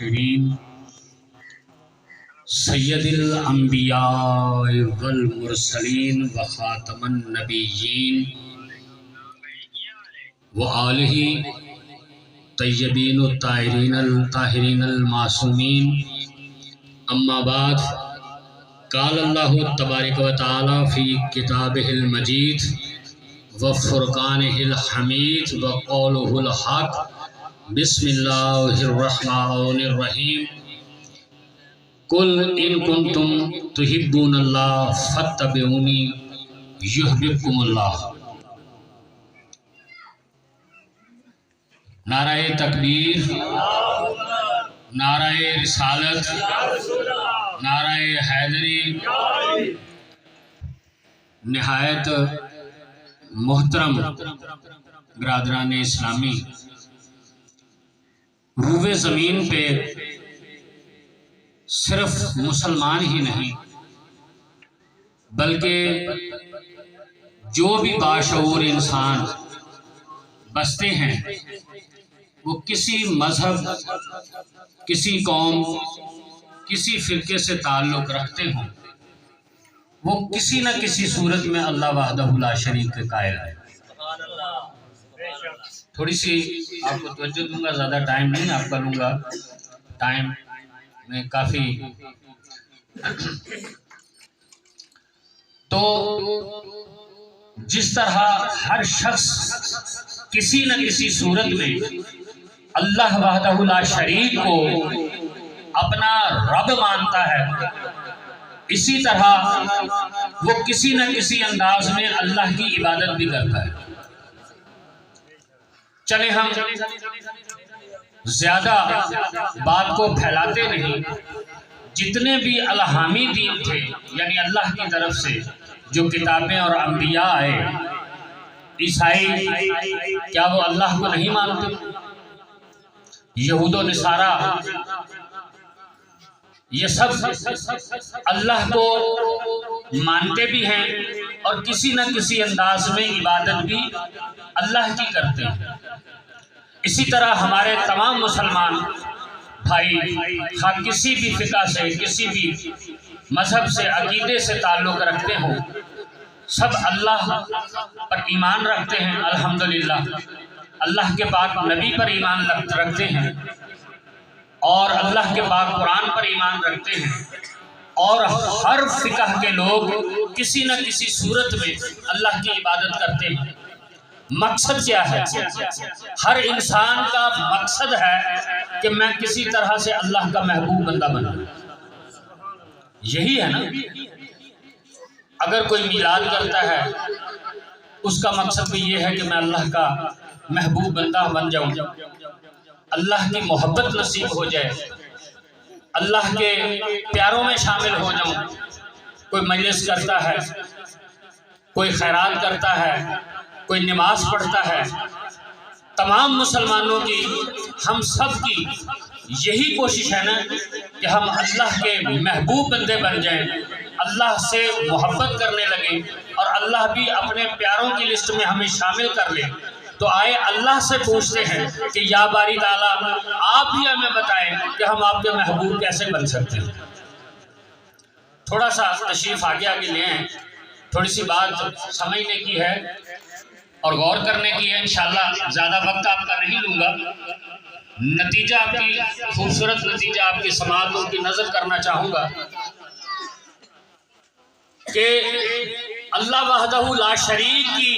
الآخرین سید الانبیاء والمرسلین وخاتم النبیین وآلہ طیبین الطاہرین المعصومین اما بعد قال اللہ تبارک و تعالی فی کتابہ المجید وفرقانہ الحمید وقولہ الحق بسم اللہ الرحمن الرحیم قل ان کنتم تحبون اللہ فاتبعونی یحببکم اللہ۔ نعرہ تکبیر، نعرہ رسالت، نعرہ حیدری۔ نہایت محترم برادران اسلامی، روئے زمین پہ صرف مسلمان ہی نہیں بلکہ جو بھی باشعور انسان بستے ہیں وہ کسی مذہب، کسی قوم، کسی فرقے سے تعلق رکھتے ہوں، وہ کسی نہ کسی صورت میں اللہ وحدہ لا شریک کے قائل ہے۔ تھوڑی سی آپ کو توجہ دوں گا، زیادہ ٹائم نہیں آپ کا لوں گا، ٹائم میں کافی۔ تو جس طرح ہر شخص کسی نہ کسی صورت میں اللہ وحدہ لا شریک کو اپنا رب مانتا ہے، اسی طرح وہ کسی نہ کسی انداز میں اللہ کی عبادت بھی کرتا ہے۔ چلے ہم زیادہ بات کو پھیلاتے نہیں، جتنے بھی الہامی دین تھے یعنی اللہ کی طرف سے جو کتابیں اور انبیاء آئے، عیسائی کیا وہ اللہ کو نہیں مانتے؟ یہود و نصارہ یہ سب اللہ کو مانتے بھی ہیں اور کسی نہ کسی انداز میں عبادت بھی اللہ کی کرتے ہیں۔ اسی طرح ہمارے تمام مسلمان بھائی خواہ کسی بھی فقہ سے، کسی بھی مذہب سے، عقیدے سے تعلق رکھتے ہوں، سب اللہ پر ایمان رکھتے ہیں الحمدللہ، اللہ کے پاک نبی پر ایمان رکھتے ہیں اور اللہ کے پاک قرآن پر ایمان رکھتے ہیں، اور ہر فقہ کے لوگ کسی نہ کسی صورت میں اللہ کی عبادت کرتے ہیں۔ مقصد کیا ہے؟ ہر انسان کا مقصد ہے کہ میں کسی طرح سے اللہ کا محبوب بندہ بنوں، یہی ہے نا۔ اگر کوئی میلاد کرتا ہے اس کا مقصد بھی یہ ہے کہ میں اللہ کا محبوب بندہ بن جاؤں، اللہ کی محبت نصیب ہو جائے، اللہ کے پیاروں میں شامل ہو جاؤں۔ کوئی مجلس کرتا ہے، کوئی خیرات کرتا ہے، کوئی نماز پڑھتا ہے، تمام مسلمانوں کی، ہم سب کی یہی کوشش ہے نا کہ ہم اللہ کے محبوب بندے بن جائیں، اللہ سے محبت کرنے لگیں اور اللہ بھی اپنے پیاروں کی لسٹ میں ہمیں شامل کر لے۔ تو آئے اللہ سے پوچھتے ہیں کہ یا باری تعالیٰ آپ بھی ہمیں بتائیں کہ ہم آپ کے محبوب کیسے بن سکتے ہیں۔ تھوڑا سا تشریف آگے لے آئیں، تھوڑی سی بات سمجھنے کی ہے اور غور کرنے کی ہے، انشاءاللہ زیادہ وقت آپ کا نہیں لوں گا۔ نتیجہ آپ کی خوبصورت نتیجہ آپ کی سماعتوں کی نظر کرنا چاہوں گا کہ اللہ وحدہ لا شریک کی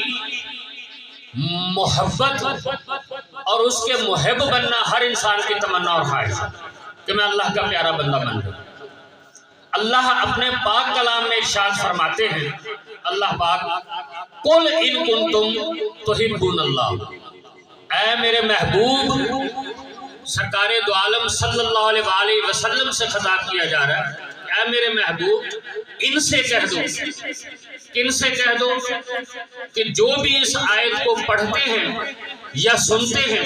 محبت اور اس کے محب بننا ہر انسان کی تمنا اور خواہش ہے کہ میں اللہ کا پیارا بندہ بن جاؤں۔ اللہ اپنے پاک کلام میں ارشاد فرماتے ہیں، اللہ پاک قل ان کنتم تحبون اللہ، اے میرے محبوب، سرکار دو عالم صلی اللہ علیہ وآلہ وسلم سے خطاب کیا جا رہا ہے، اے میرے محبوب ان سے کہہ دو، کن سے کہہ دو؟ کہ جو بھی اس آیت کو پڑھتے ہیں یا سنتے ہیں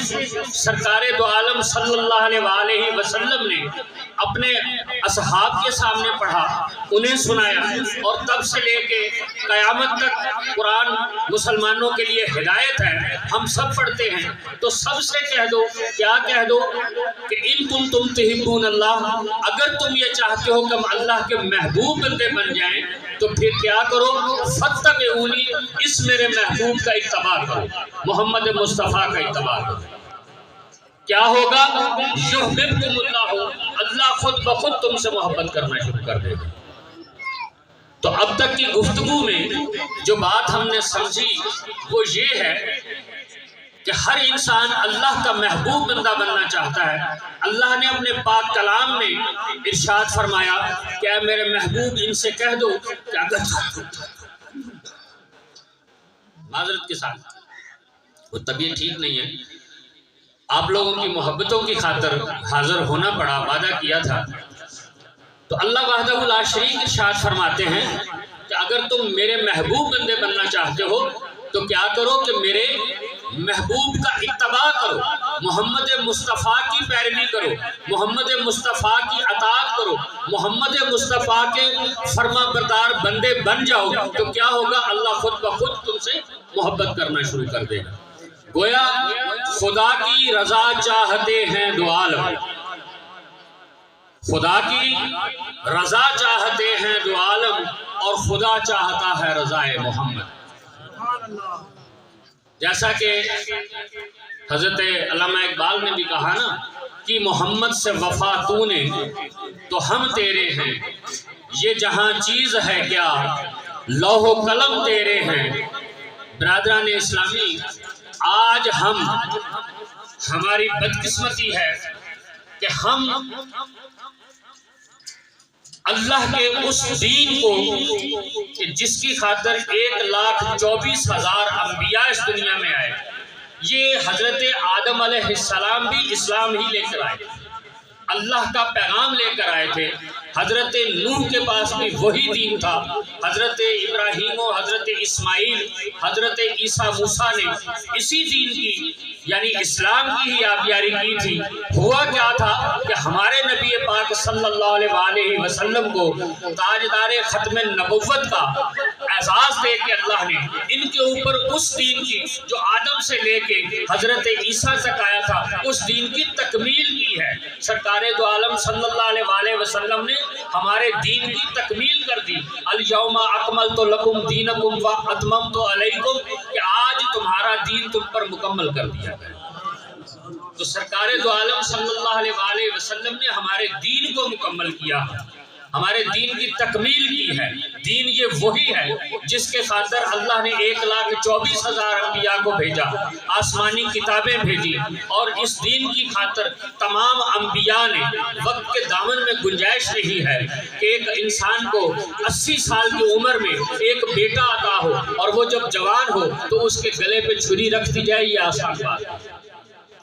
سرکار دو عالم صلی اللہ علیہ وآلہ وسلم نے اپنے اصحاب کے سامنے پڑھا، انہیں سنایا، اور تب سے لے کے قیامت تک قرآن مسلمانوں کے لیے ہدایت ہے، ہم سب پڑھتے ہیں، تو سب سے کہہ دو، کیا کہہ دو کہ ان کنتم تحبون اللہ، اگر تم یہ چاہتے ہو کہ ہم اللہ کے محبوب بندے بن جائیں تو پھر کیا کرو، فاتبعونی، اس میرے محبوب کا اتباع کرو، محمد مصطفیٰ کا اتباع کرو۔ کیا ہوگا؟ یحببکم اللہ، اللہ خود بخود تم سے محبت کرنا شروع کر دے گا۔ تو اب تک کی گفتگو میں جو بات ہم نے سمجھی وہ یہ ہے کہ ہر انسان اللہ کا محبوب بندہ بننا چاہتا ہے۔ اللہ نے اپنے پاک کلام میں ارشاد فرمایا کہ اے میرے محبوب ان سے کہہ دو کہ اگر معذرت کے ساتھ وہ طبیعت ٹھیک نہیں ہے، آپ لوگوں کی محبتوں کی خاطر حاضر ہونا پڑا، وعدہ کیا تھا، تو اللہ وحدہ لا شریک ارشاد فرماتے ہیں کہ اگر تم میرے محبوب بندے بننا چاہتے ہو تو کیا کرو کہ میرے محبوب کا اتباع کرو، محمد مصطفیٰ کی پیروی کرو، محمد مصطفیٰ کی اطاعت کرو، محمد مصطفیٰ کے فرما بردار بندے بن جاؤ، تو کیا ہوگا، اللہ خود بخود تم سے محبت کرنا شروع کر دے گا۔ گویا خدا کی رضا چاہتے ہیں دو عالم، خدا کی رضا چاہتے ہیں دو عالم، اور خدا چاہتا ہے رضا محمد۔ جیسا کہ حضرت علامہ اقبال نے بھی کہا نا کہ محمد سے وفا تو نے تو ہم تیرے ہیں، یہ جہاں چیز ہے کیا لوح و قلم تیرے ہیں۔ برادران اسلامی، آج ہماری بدقسمتی ہے کہ ہم اللہ کے اس دین کو کہ جس کی خاطر 1,24,000 انبیاء اس دنیا میں آئے، یہ حضرت آدم علیہ السلام بھی اسلام ہی لے کر آئے، اللہ کا پیغام لے کر آئے تھے۔ حضرت نوح کے پاس بھی وہی دین تھا، حضرت ابراہیم و حضرت اسماعیل، حضرت عیسیٰ موسیٰ نے اسی دین کی یعنی اسلام کی ہی آبیاری کی تھی۔ ہوا کیا تھا کہ ہمارے نبی پاک صلی اللہ علیہ وآلہ وسلم کو تاجدار ختم نبوت کا اعزاز دے کے اللہ نے ان کے اوپر اس دین کی جو آدم سے لے کے حضرت عیسیٰ تک آیا تھا اس دین کی تکمیل کی ہے۔ سرکار دو عالم صلی اللہ علیہ وآلہ وسلم نے ہمارے دین کی تکمیل کر دی۔ الیوم اکملت لکم دینکم واتممت علیکم، کہ آج تمہارا دین تم پر مکمل کر دیا گیا۔ تو سرکار دو عالم صلی اللہ علیہ وآلہ وسلم نے ہمارے دین کو مکمل کیا، ہمارے دین کی تکمیل کی ہے۔ دین یہ وہی ہے جس کے خاطر اللہ نے 1,24,000 انبیاء کو بھیجا، آسمانی کتابیں بھیجی، اور اس دین کی خاطر تمام انبیاء نے وقت کے دامن میں گنجائش نہیں ہے کہ ایک انسان کو 80 سال کی عمر میں ایک بیٹا عطا ہو اور وہ جب جوان ہو تو اس کے گلے پہ چھری رکھ دی جائے، یہ آسان بات ہے۔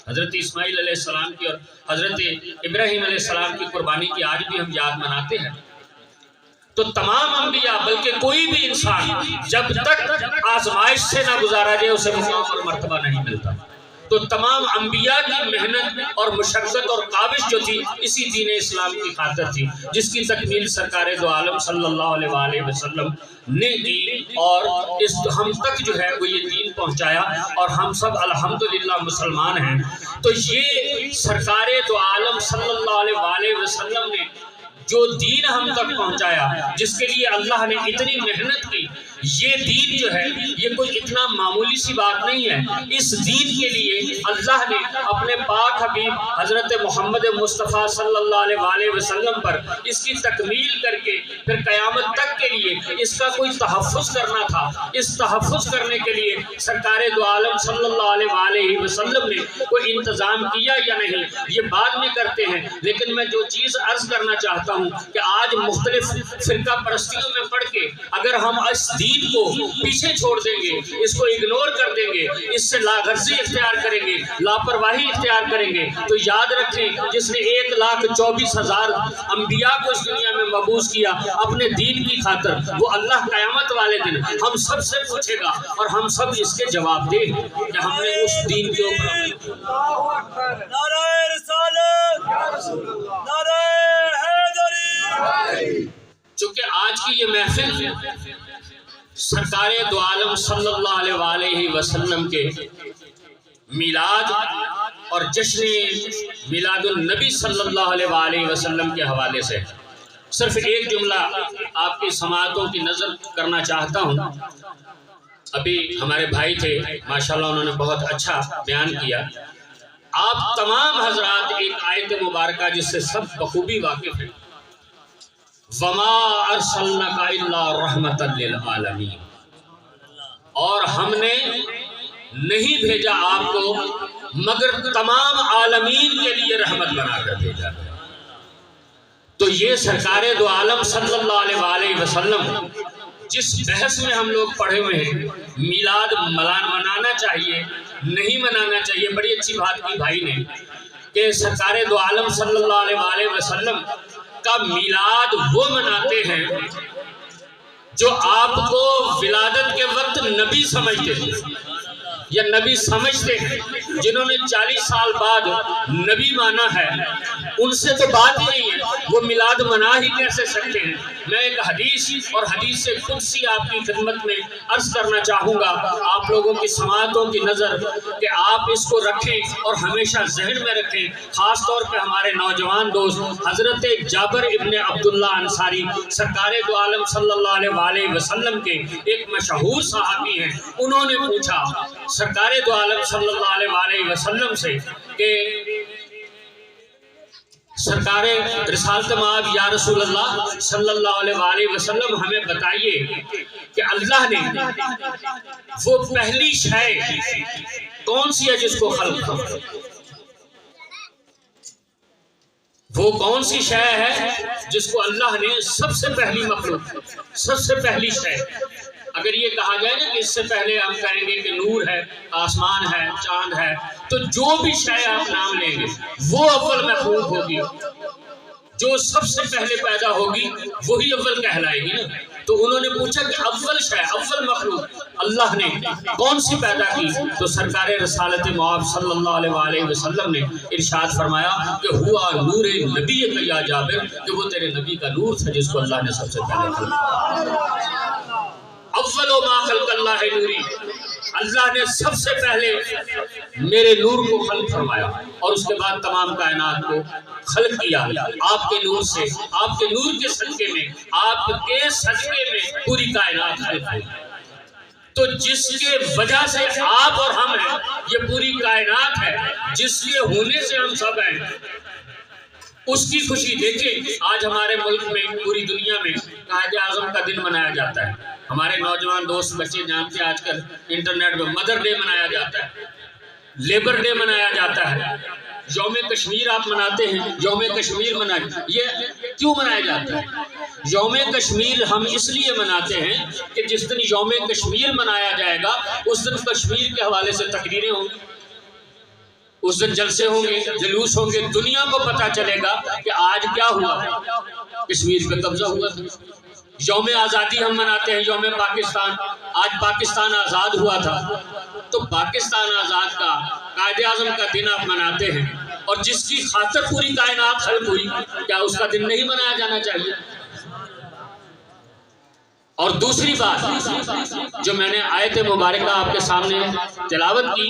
حضرت اسماعیل علیہ السلام کی اور حضرت ابراہیم علیہ السلام کی قربانی کی آج بھی ہم یاد مناتے ہیں۔ تو تمام انبیاء بلکہ کوئی بھی انسان جب تک آزمائش سے نہ گزارا جائے اسے مقام اور مرتبہ نہیں ملتا۔ تو تمام انبیاء کی محنت اور مشقت اور کاوش جو تھی اسی دین اسلام کی خاطر تھی، جس کی تکمیل سرکار دو عالم صلی اللہ علیہ وآلہ وسلم نے کی، اور اس ہم تک جو ہے وہ یہ دین پہنچایا، اور ہم سب الحمدللہ مسلمان ہیں۔ تو یہ سرکار دو عالم صلی اللہ علیہ وآلہ وسلم نے جو دین ہم تک پہنچایا، جس کے لیے اللہ نے اتنی محنت کی، یہ دین جو ہے یہ کوئی اتنا معمولی سی بات نہیں ہے۔ اس دین کے لیے اللہ نے اپنے پاک حبیب حضرت محمد مصطفیٰ صلی اللہ علیہ وآلہ وسلم پر اس کی تکمیل کر کے پھر قیامت تک کے لیے اس کا کوئی تحفظ کرنا تھا۔ اس تحفظ کرنے کے لیے سرکار دو عالم صلی اللہ علیہ وآلہ وسلم نے کوئی انتظام کیا یا نہیں یہ بعد میں کرتے ہیں، لیکن میں جو چیز عرض کرنا چاہتا ہوں کہ آج مختلف فرقہ پرستیوں میں پڑھ کے اگر ہم اس دین دین کو پیچھے چھوڑ دیں گے، اس کو اگنور کر دیں گے، اس سے لاغرضی اختیار کریں گے، لاپرواہی اختیار کریں گے، تو یاد رکھیں جس نے 1,24,000 انبیاء کو اس دنیا میں مبعوث کیا اپنے دین کی خاطر، وہ اللہ قیامت والے دن ہم سب سے پوچھے گا اور ہم سب اس کے جواب دیں کہ ہم نے اس دین کے اوپر عمل کیا۔ نعرہ رسالت، نعرہ حیدری۔ چونکہ آج کی یہ محفل سرکار دو عالم صلی اللہ علیہ وآلہ وسلم کے میلاد اور جشن میلاد النبی صلی اللہ علیہ وآلہ وسلم کے حوالے سے صرف ایک جملہ آپ کی سماعتوں کی نظر کرنا چاہتا ہوں۔ ابھی ہمارے بھائی تھے ماشاءاللہ، انہوں نے بہت اچھا بیان کیا۔ آپ تمام حضرات ایک آیت مبارکہ جس سے سب بخوبی واقف ہیں، وَمَا أَرْسَلْنَكَ إِلَّا رَحْمَةً لِلْعَالَمِينَ، اور ہم نے نہیں بھیجا آپ کو مگر تمام عالمین کے لیے رحمت بنا کر بھیجا۔ تو یہ سرکار دو عالم صلی اللہ علیہ وآلہ وسلم جس بحث میں ہم لوگ پڑھے ہوئے ہیں، میلاد منانا چاہیے نہیں منانا چاہیے، بڑی اچھی بات کی بھائی نے کہ سرکار دو عالم صلی اللہ علیہ وآلہ وسلم کا میلاد وہ مناتے ہیں جو آپ کو ولادت کے وقت نبی سمجھتے تھے یا نبی سمجھتے ہیں، جنہوں نے 40 سال بعد نبی مانا ہے، ان سے تو بات ہی نہیں ہے، وہ میلاد منا ہی کیسے سکتے ہیں۔ میں ایک حدیث اور حدیث قدسی آپ کی خدمت میں عرض کرنا چاہوں گا، آپ لوگوں کی سماعتوں کی نظر کہ آپ اس کو رکھیں اور ہمیشہ ذہن میں رکھیں، خاص طور پہ ہمارے نوجوان دوست حضرت جابر ابن عبداللہ انصاری سرکار دو عالم صلی اللہ علیہ وآلہ وسلم کے ایک مشہور صحابی ہیں۔ انہوں نے پوچھا سرکار دو عالم صلی اللہ علیہ وآلہ وسلم سے کہ سرکار رسالت مآب یا رسول اللہ صلی اللہ علیہ وآلہ وسلم ہمیں بتائیے کہ اللہ نے وہ پہلی شے کون سی ہے جس کو خلق کیا؟ وہ کون سی شے ہے جس کو اللہ نے سب سے پہلی مخلوق، سب سے پہلی شے، اگر یہ کہا جائے نا کہ اس سے پہلے ہم کہیں گے کہ نور ہے، آسمان ہے، چاند ہے، تو جو بھی شے آپ نام لیں گے وہ اول مخلوق ہوگی، جو سب سے پہلے پیدا ہوگی وہی اول کہلائے گی نا۔ تو انہوں نے پوچھا کہ اول شے، اول مخلوق اللہ نے کون سی پیدا کی؟ تو سرکار رسالت مآب صلی اللہ علیہ وآلہ وسلم نے ارشاد فرمایا کہ ہوا نور نبی یا جابر، کہ وہ تیرے نبی کا نور تھا جس کو اللہ نے سب سے پہلے خلق۔ اول ما خلق اللہ نوری، اللہ نے سب سے پہلے میرے نور کو خلق فرمایا اور اس کے بعد تمام کائنات کو خلق کیا۔ آپ کے نور سے، آپ کے نور کے صدقے میں، آپ کے صدقے میں پوری کائنات خلق ہوئی۔ تو جس کے وجہ سے آپ اور ہم ہیں، یہ پوری کائنات ہے، جس کے ہونے سے ہم سب ہیں، اس کی خوشی دیکھیں۔ آج ہمارے ملک میں، پوری دنیا میں قائد اعظم کا دن منایا جاتا ہے۔ ہمارے نوجوان دوست بچے جانتے ہیں آج کل انٹرنیٹ پہ مدر ڈے منایا جاتا ہے، لیبر ڈے منایا جاتا ہے، یوم کشمیر آپ مناتے ہیں، یوم کشمیر منایا، یہ کیوں منایا جاتا ہے؟ یوم کشمیر ہم اس لیے مناتے ہیں کہ جس دن یوم کشمیر منایا جائے گا اس دن کشمیر کے حوالے سے تقریریں ہوں گی، اس دن جلسے ہوں گے، جلوس ہوں گے، دنیا کو پتا چلے گا کہ آج کیا ہوا، کشمیر پہ قبضہ ہوا تھا۔ یوم آزادی ہم مناتے ہیں، یوم پاکستان، آج پاکستان آزاد ہوا تھا، تو پاکستان آزاد کا، قائد اعظم کا دن آپ مناتے ہیں، اور جس کی خاطر پوری کائنات خلق ہوئی، کیا اس کا دن نہیں منایا جانا چاہیے؟ اور دوسری بات جو میں نے آیت مبارکہ آپ کے سامنے تلاوت کی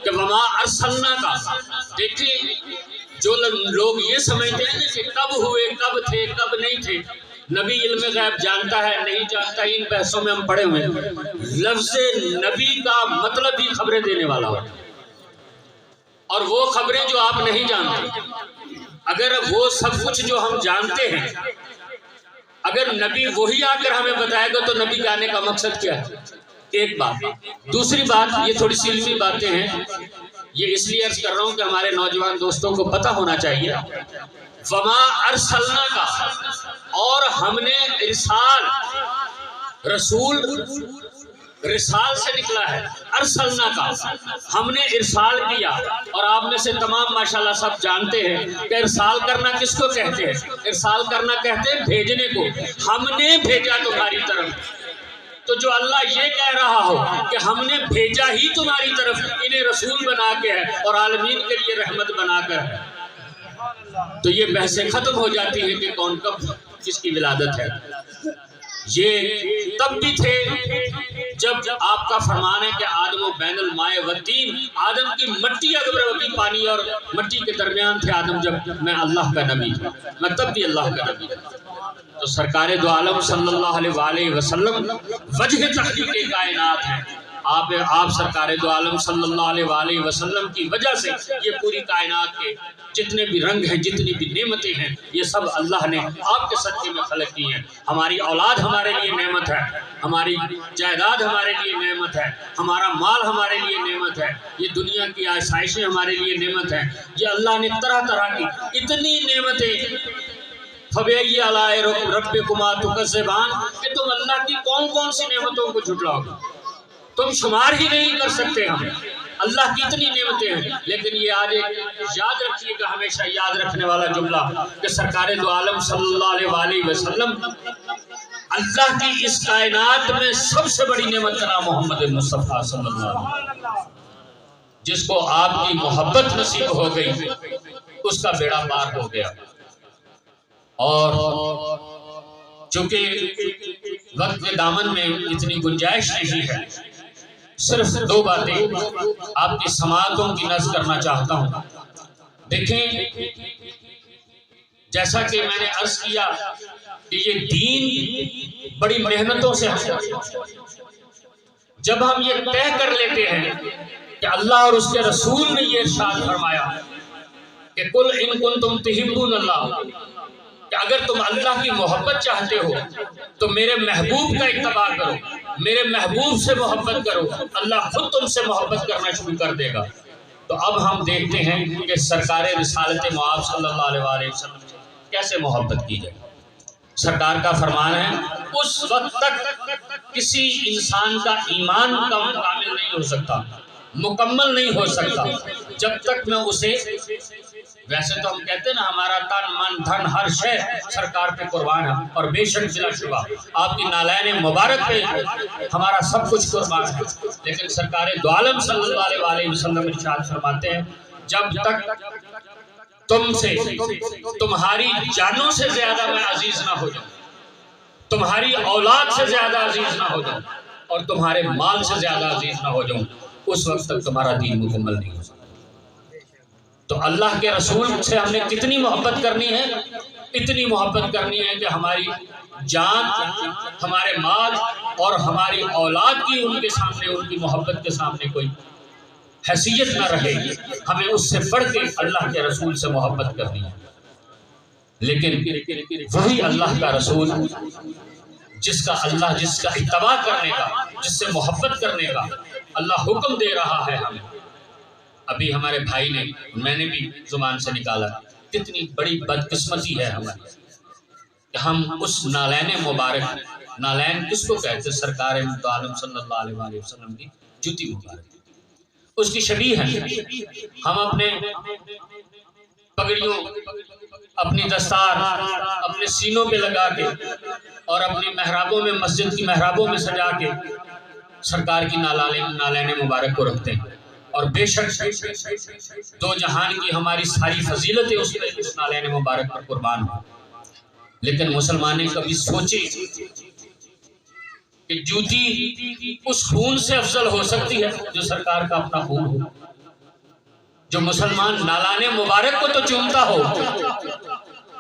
کہ وما ارسلنا کا، دیکھیں جو لوگ یہ سمجھتے ہیں کہ کب ہوئے، کب تھے، کب نہیں تھے، نبی علم غیب جانتا ہے نہیں جانتا، ان بحثوں میں ہم پڑھے ہوئے ہیں۔ لفظ نبی کا مطلب ہی خبریں دینے والا ہو، اور وہ خبریں جو آپ نہیں جانتے، اگر وہ سب کچھ جو ہم جانتے ہیں اگر نبی وہی آ کر ہمیں بتائے گا تو نبی کے آنے کا مقصد کیا ہے؟ ایک بات۔ دوسری بات، یہ تھوڑی سی علمی باتیں ہیں، یہ اس لیے عرض کر رہا ہوں کہ ہمارے نوجوان دوستوں کو پتہ ہونا چاہیے۔ وما ارسلنا کا، اور ہم نے ارسال رسول رسال سے نکلا ہے، ارسلنا کا ہم نے ارسال کیا، اور آپ میں سے تمام ماشاءاللہ سب جانتے ہیں کہ ارسال کرنا کس کو کہتے ہیں؟ ارسال کرنا کہتے ہیں بھیجنے کو، ہم نے بھیجا تمہاری طرف۔ تو جو اللہ یہ کہہ رہا ہو کہ ہم نے بھیجا ہی تمہاری طرف، انہیں رسول بنا کے ہے اور عالمین کے لیے رحمت بنا کر ہے، تو یہ بحثیں ختم ہو جاتی ہے کہ کون کب کس کی ولادت ہے۔ یہ تب بھی تھے جب آپ کا فرمان ہے کہ آدم و بین الماء والتین، آدم کی مٹی اگر ابھی پانی اور مٹی کے درمیان تھے آدم جب میں اللہ کا نبی تھا، میں تب بھی اللہ کا نبی تھا۔ تو سرکار دو عالم صلی اللہ علیہ وآلہ وسلم وجہ تخلیق کائنات ہیں۔ آپ سرکار دو عالم صلی اللہ علیہ وآلہ وسلم کی وجہ سے یہ پوری کائنات کے جتنے بھی رنگ ہیں، جتنی بھی نعمتیں ہیں، یہ سب اللہ نے آپ کے صدقے میں خلق کی ہیں۔ ہماری اولاد ہمارے لیے نعمت ہے، ہماری جائیداد ہمارے لیے نعمت ہے، ہمارا مال ہمارے لیے نعمت ہے، یہ دنیا کی آسائشیں ہمارے لیے نعمت ہیں۔ یہ اللہ نے طرح طرح کی اتنی نعمتیں، فَبِأَيِّ آلَاءِ رَبِّكُمَا تُكَذِّبَانِ، کہ تم اللہ کی کون کون سی نعمتوں کو جھٹلاؤ گے، تم شمار ہی نہیں کر سکتے۔ ہم اللہ کی اتنی نعمتیں ہیں، لیکن یہ آج یاد رکھیے گا، ہمیشہ یاد رکھنے والا جملہ کہ سرکار دو عالم صلی اللہ علیہ وآلہ وسلم اللہ کی اس کائنات میں سب سے بڑی نعمت کا نام محمد مصطفیٰ صلی اللہ علیہ وسلم، جس کو آپ کی محبت نصیب ہو گئی اس کا بیڑا پار ہو گیا۔ اور چونکہ وقت کے دامن میں اتنی گنجائش نہیں ہے، صرف دو باتیں آپ کی سماعتوں کی نظر کرنا چاہتا ہوں۔ دیکھیں، جیسا کہ میں نے عرض کیا کہ یہ دین بڑی محنتوں سے جب ہم یہ طے کر لیتے ہیں کہ اللہ اور اس کے رسول نے یہ ارشاد فرمایا کہ قُلْ إِن كُنتُمْ تُحِبُّونَ اللَّهَ، کہ اگر تم اللہ کی محبت چاہتے ہو تو میرے محبوب کا اتباع کرو، میرے محبوب سے محبت کرو، اللہ خود تم سے محبت کرنا شروع کر دے گا۔ تو اب ہم دیکھتے ہیں کہ سرکار رسالت مآب صلی اللہ علیہ وآلہ وسلم سے کیسے محبت کی جائے۔ سرکار کا فرمان ہے اس وقت تک کسی انسان کا ایمان کامل نہیں ہو سکتا، مکمل نہیں ہو سکتا، جب تک میں اسے، ویسے تو ہم کہتے ہیں نا ہمارا تن من دھن ہر شے سرکار پہ قربان ہے، اور بے شک بلا شبہ آپ کی نالین مبارک پہ ہمارا سب کچھ قربان ہے، لیکن سرکار دو عالم صلی اللہ علیہ وآلہ وسلم ارشاد فرماتے ہیں جب تک تم سے تمہاری جانوں سے زیادہ میں عزیز نہ ہو جاؤں، تمہاری اولاد سے زیادہ عزیز نہ ہو جاؤں، اور تمہارے مال سے زیادہ عزیز نہ ہو جاؤں، اس وقت تک تمہارا دین مکمل نہیں ہو سکتا۔ تو اللہ کے رسول سے ہم نے کتنی محبت کرنی ہے؟ اتنی محبت کرنی ہے کہ ہماری جان، ہمارے مال اور ہماری اولاد کی ان کے سامنے، ان کی محبت کے سامنے کوئی حیثیت نہ رہے گی۔ ہمیں اس سے بڑھ کے اللہ کے رسول سے محبت کرنی ہے۔ لیکن وہی اللہ کا رسول جس کا اتباع کرنے کا، جس سے محبت کرنے کا اللہ حکم دے رہا ہے ہمیں۔ ابھی ہمارے بھائی نے، میں نے بھی زبان سے نکالا، کتنی بڑی بدقسمتی ہے ہماری کہ ہم اس نالین مبارک، نالین کس کو کہتے ہیں؟ سرکار دو عالم صلی اللہ علیہ وآلہ وسلم کی جوتی مبارک، اس کی شبیہ ہے۔ ہم اپنے پگڑیوں، اپنی دستار اپنے سینوں پہ لگا کے اور اپنی محرابوں میں، مسجد کی محرابوں میں سجا کے سرکار کی نالین مبارک کو رکھتے ہیں، اور بے شک دو جہان کی ہماری ساری فضیلتیں اس نالین مبارک پر قربان ہوں۔ لیکن مسلمان نے کبھی سوچے کہ جوتی اس خون سے افضل ہو سکتی ہے جو سرکار کا اپنا خون ہو؟ جو مسلمان نالان مبارک کو تو چومتا ہو،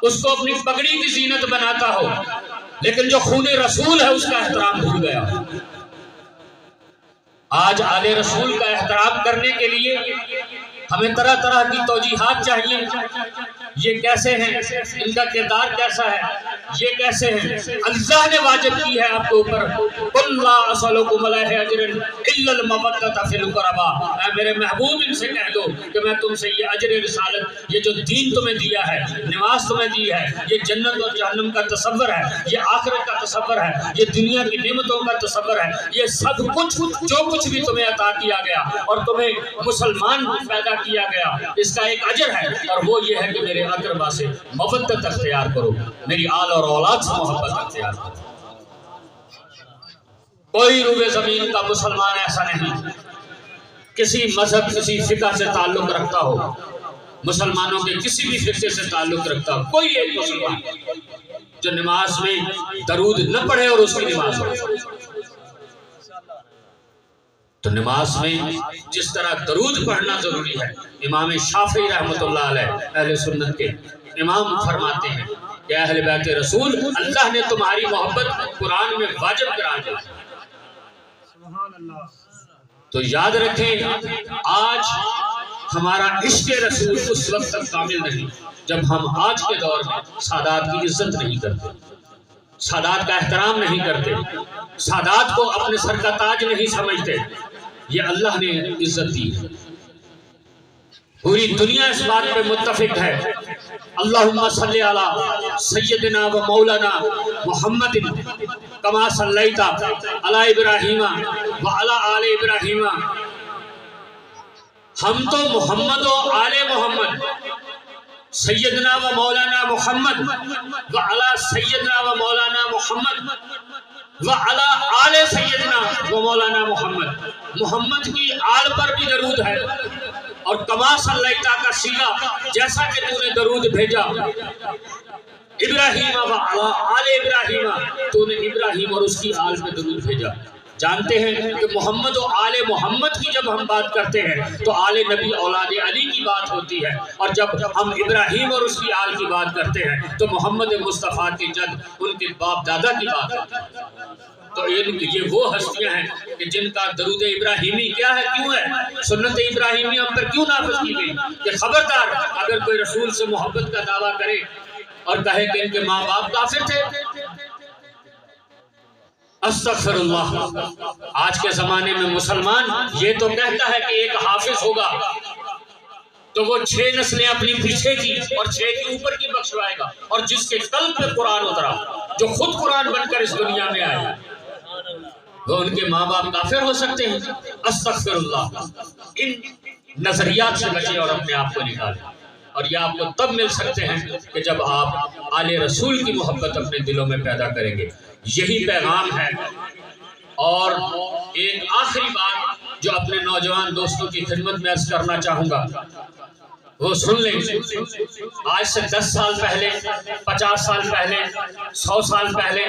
اس کو اپنی پگڑی کی زینت بناتا ہو، لیکن جو خون رسول ہے اس کا احترام بھول گیا۔ آج آل رسول کا احترام کرنے کے لیے ہمیں طرح طرح کی توجیحات چاہیے، یہ کیسے ہیں، ان کا کردار کیسا ہے، یہ کیسے ہیں؟ اللہ نے واجب کی ہے آپ کے اوپر، قل لا اسألکم علیہ اجرا الا المودۃ فی القربى، اے میرے محبوب ان سے کہہ دو کہ میں تم سے یہ اجر رسالت، یہ جو دین تمہیں دیا ہے، نماز تمہیں دی ہے، یہ جنت اور جہنم کا تصور ہے، یہ آخرت کا تصور ہے، یہ دنیا کی نعمتوں کا تصور ہے، یہ سب کچھ جو کچھ بھی تمہیں عطا کیا گیا اور تمہیں مسلمان پیدا کیا گیا، اس کا ایک اجر ہے، اور وہ یہ ہے کہ میرے اقربا سے مودت اختیار کرو، میری آل اور اولاد سے محبت اختیار کرو۔ کوئی روئے زمین کا مسلمان ایسا نہیں کسی مذہب کسی فقہ سے تعلق رکھتا ہو، مسلمانوں کے کسی بھی فرقے سے تعلق رکھتا ہو، کوئی ایک مسلمان جو نماز میں درود نہ پڑھے اور اس کی نماز ہو۔ تو نماز میں جس طرح درود پڑھنا ضروری ہے، امام شافعی رحمۃ اللہ علیہ اہل سنت کے امام فرماتے ہیں کہ اہل بیت رسول اللہ نے تمہاری محبت قرآن میں واجب کرا دی۔ تو یاد رکھیں، آج ہمارا عشق رسول اس وقت تک کامل نہیں جب ہم آج کے دور میں سادات کی عزت نہیں کرتے، سادات کا احترام نہیں کرتے، سادات کو اپنے سر کا تاج نہیں سمجھتے۔ یہ اللہ نے عزت دی ہے، پوری دنیا اس بات پہ متفق ہے۔ اللہم صلی علی سیدنا و مولانا محمد کما صلیت علی ابراہیم و علی آل ابراہیم۔ ہم تو محمد و آل محمد، سیدنا و مولانا محمد و علی سیدنا و مولانا محمد و علی آل سیدنا و مولانا محمد، محمد کی آل پر بھی درود ہے، اور کما صلیتا کا صیغہ جیسا کہ تو نے درود بھیجا ابراہیم و علی آل ابراہیم، تو نے ابراہیم اور اس کی آل پہ درود بھیجا۔ جانتے ہیں کہ محمد و آل محمد کی جب ہم بات کرتے ہیں تو آل نبی اولاد علی کی بات ہوتی ہے، اور جب ہم ابراہیم اور اس کی آل کی بات کرتے ہیں تو محمد مصطفیٰ کے جد ان کے باپ دادا کی بات ہوتی ہے۔ تو یہ وہ ہستیاں ہیں کہ جن کا درود ابراہیمی کیا ہے، کیوں ہے، سنت ابراہیمی ہم پر کیوں نافذ کی گئی کہ خبردار اگر کوئی رسول سے محبت کا دعویٰ کرے اور کہے کہ ان کے ماں باپ کافر تھے، استغفر اللہ۔ آج کے زمانے میں مسلمان یہ تو کہتا ہے کہ ایک حافظ ہوگا تو وہ 6 نسلیں اپنی پیچھے کی اور 6 کے اوپر کی بخشوائے گا، اور جس کے قلب پہ قرآن اترا، جو خود قرآن بن کر اس دنیا میں آئے، وہ ان کے ماں باپ کافر ہو سکتے ہیں؟ استغفر اللہ۔ ان نظریات سے بچیں اور اپنے آپ کو نکالیں، اور یہ آپ کو تب مل سکتے ہیں کہ جب آپ آل رسول کی محبت اپنے دلوں میں پیدا کریں گے۔ یہی پیغام ہے۔ اور ایک آخری بات جو اپنے نوجوان دوستوں کی خدمت میں عرض کرنا چاہوں گا، وہ سن لیں۔ آج سے 10 سال پہلے، 50 سال پہلے، 100 سال پہلے،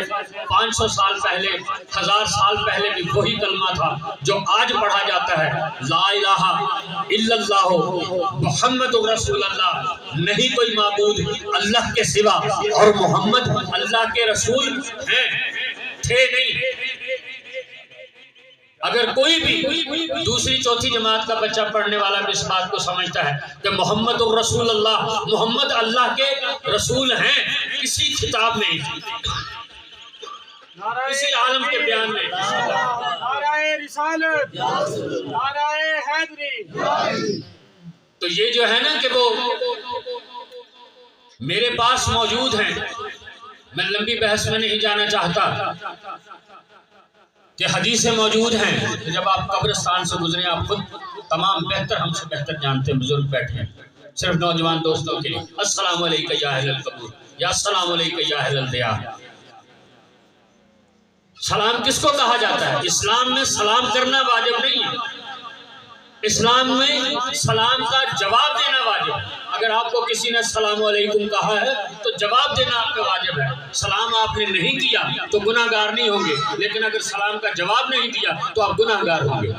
500 سال پہلے، 1000 سال پہلے بھی وہی کلمہ تھا جو آج پڑھا جاتا ہے، لا الہ الا اللہ محمد رسول اللہ، نہیں کوئی معبود اللہ کے سوا، اور محمد اللہ کے رسول ہیں، تھے نہیں۔ اگر کوئی بھی دوسری چوتھی جماعت کا بچہ پڑھنے والا بھی اس بات کو سمجھتا ہے کہ محمد الرسول اللہ، محمد اللہ کے رسول ہیں، کسی خطاب میں، کسی عالم کے بیان میں، نعرہ رسالت، نعرہ حیدری، تو یہ جو ہے نا کہ وہ میرے پاس موجود ہیں، میں لمبی بحث میں نہیں جانا چاہتا، کہ حدیثیں موجود ہیں کہ جب آپ قبرستان سے گزریں، آپ خود تمام بہتر ہم سے بہتر جانتے ہیں، بزرگ بیٹھے ہیں، صرف نوجوان دوستوں کے لیے، السلام علیکم یا اہل القبور، یا السلام علیکم یا اہل الدیار۔ سلام کس کو کہا جاتا ہے؟ اسلام میں سلام کرنا واجب نہیں ہے، اسلام میں سلام کا جواب دینا واجب ہے۔ اگر آپ کو کسی نے السلام علیکم کہا ہے تو جواب دینا آپ کا واجب ہے۔ سلام آپ نے نہیں کیا تو گناہ گار نہیں ہوں گے، لیکن اگر سلام کا جواب نہیں دیا تو آپ گناہ گار ہوں گے۔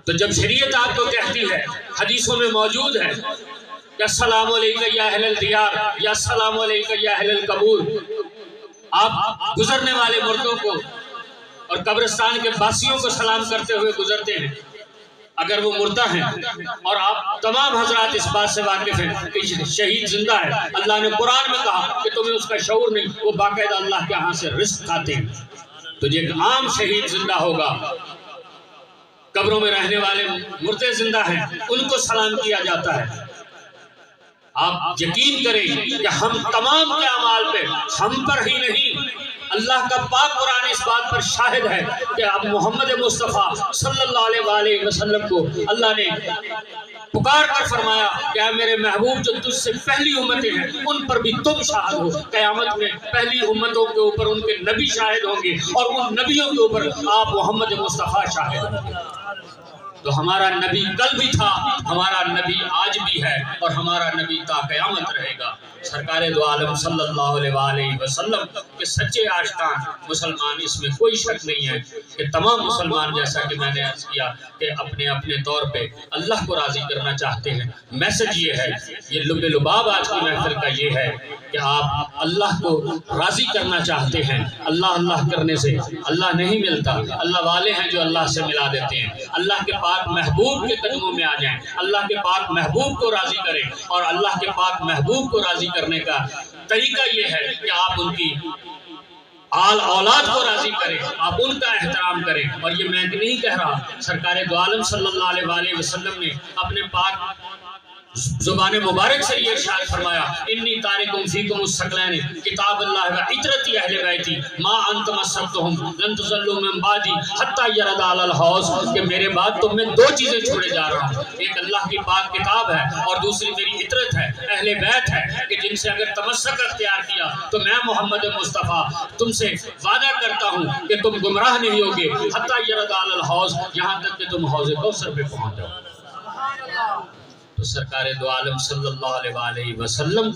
تو جب شریعت آپ کو کہتی ہے، حدیثوں میں موجود ہے کہ السلام علیکم یا اہل الدیار، یا السلام علیکم یا اہل القبور، آپ گزرنے والے مردوں کو اور قبرستان کے باسیوں کو سلام کرتے ہوئے گزرتے ہیں، اگر وہ مردہ ہیں اور آپ تمام حضرات اس بات سے واقف ہیں کہ شہید زندہ ہے، اللہ نے قرآن میں کہا کہ تمہیں اس کا شعور نہیں، وہ باقاعدہ اللہ کے ہاں سے رزق کھاتے ہیں، تو یہ ایک عام شہید زندہ ہوگا، قبروں میں رہنے والے مردے زندہ ہیں، ان کو سلام کیا جاتا ہے۔ آپ یقین کریں کہ ہم تمام کے اعمال پہ، ہم پر ہی نہیں، اللہ کا پاک قرآن اس بات پر شاہد ہے کہ اب محمد مصطفیٰ صلی اللہ علیہ وآلہ وسلم کو اللہ نے پکار کر فرمایا کہ اے میرے محبوب جو تجھ سے پہلی امتیں ہیں ان پر بھی تم شاہد ہو، قیامت میں پہلی امتوں کے اوپر ان کے نبی شاہد ہوں گے اور ان نبیوں کے اوپر آپ محمد مصطفیٰ شاہد ہوں گے۔ تو ہمارا نبی کل بھی تھا، ہمارا نبی آج بھی ہے اور ہمارا نبی تا قیامت رہے گا۔ سرکار دو عالم صلی اللہ علیہ وآلہ وسلم کے سچے عاشقان مسلمان، اس میں کوئی شک نہیں ہے کہ تمام مسلمان، جیسا کہ میں نے عرض کیا کہ اپنے اپنے طور پہ اللہ کو راضی کرنا چاہتے ہیں۔ میسج یہ ہے، یہ لب لباب آج کی محفل کا یہ ہے کہ آپ اللہ کو راضی کرنا چاہتے ہیں۔ اللہ اللہ کرنے سے اللہ نہیں ملتا، اللہ والے ہیں جو اللہ سے ملا دیتے ہیں۔ اللہ کے پاک محبوب کے قدموں میں آ جائیں، اللہ کے پاک محبوب کو راضی کریں، اور اللہ کے پاک محبوب کو راضی کرنے کا طریقہ یہ ہے کہ آپ ان کی آل اولاد کو راضی کریں، آپ ان کا احترام کریں۔ اور یہ میں نہیں کہہ رہا، سرکار دو عالم صلی اللہ علیہ وآلہ وسلم نے اپنے پاک زبان مبارک سے یہ ارشاد فرمایا، انی تارکم فیکم الثقلین کتاب اللہ و عطرتی اہل بیتی ما ان تمسکتہم لن تضلوا من بعدی حتی یرد علی الحوض، کہ میرے بعد تم میں دو چیزیں چھوڑے جا رہا ہوں، ایک اللہ کی پاک کتاب ہے اور دوسری میری عطرت ہے، اہل بیت ہے، کہ جن سے اگر تمسک اختیار کیا تو میں محمد مصطفیٰ تم سے وعدہ کرتا ہوں کہ تم گمراہ نہیں ہوگے حتی یرد علی الحوض، یہاں تک کہ تم حوض کوثر پہ پہنچ جاؤ۔ تو سرکار دو عالم صلی اللہ علیہ وآلہ وسلم